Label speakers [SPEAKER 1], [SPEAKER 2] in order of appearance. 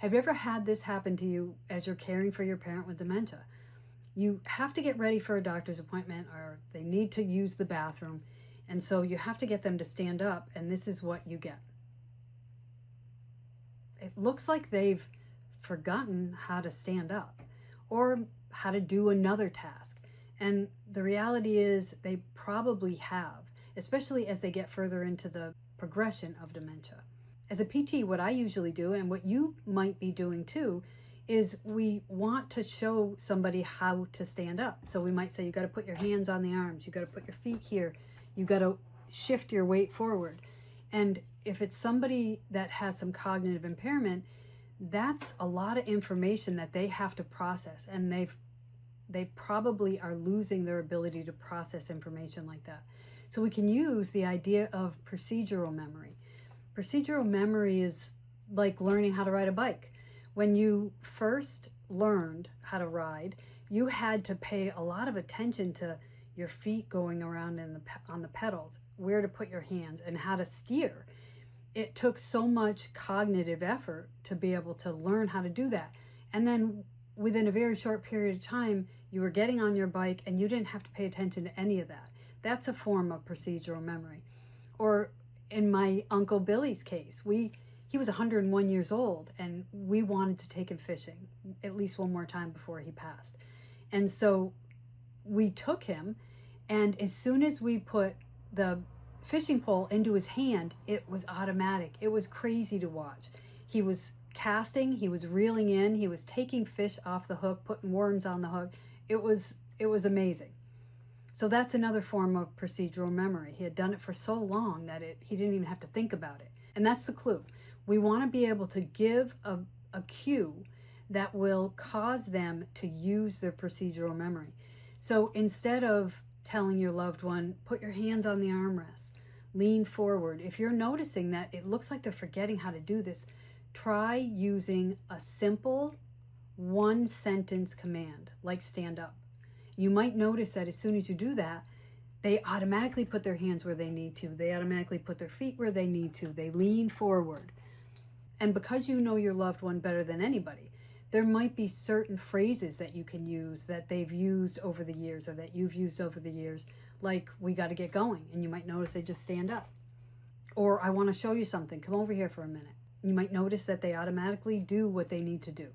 [SPEAKER 1] Have you ever had this happen to you as you're caring for your parent with dementia? You have to get ready for a doctor's appointment, or they need to use the bathroom, and so you have to get them to stand up, and this is what you get. It looks like they've forgotten how to stand up or how to do another task. And the reality is they probably have, especially as they get further into the progression of dementia. As a PT, what I usually do, and what you might be doing too, is we want to show somebody how to stand up. So we might say, you got to put your hands on the arms, you got to put your feet here, you got to shift your weight forward. And if it's somebody that has some cognitive impairment, that's a lot of information that they have to process, and they probably are losing their ability to process information like that. So we can use the idea of procedural memory. Procedural memory is like learning how to ride a bike. When you first learned how to ride, you had to pay a lot of attention to your feet going around on the pedals, where to put your hands, and how to steer. It took so much cognitive effort to be able to learn how to do that. And then within a very short period of time, you were getting on your bike and you didn't have to pay attention to any of that. That's a form of procedural memory. Or in my Uncle Billy's case, he was 101 years old, and we wanted to take him fishing at least one more time before he passed. And so we took him, and as soon as we put the fishing pole into his hand, it was automatic. It was crazy to watch. He was casting, he was reeling in, he was taking fish off the hook, putting worms on the hook. It was amazing. So that's another form of procedural memory. He had done it for so long that he didn't even have to think about it. And that's the clue. We want to be able to give a cue that will cause them to use their procedural memory. So instead of telling your loved one, put your hands on the armrest, lean forward, if you're noticing that it looks like they're forgetting how to do this, try using a simple one-sentence command, like stand up. You might notice that as soon as you do that, they automatically put their hands where they need to. They automatically put their feet where they need to. They lean forward. And because you know your loved one better than anybody, there might be certain phrases that you can use that they've used over the years, or that you've used over the years, like, we got to get going. And you might notice they just stand up. Or, I want to show you something. Come over here for a minute. You might notice that they automatically do what they need to do.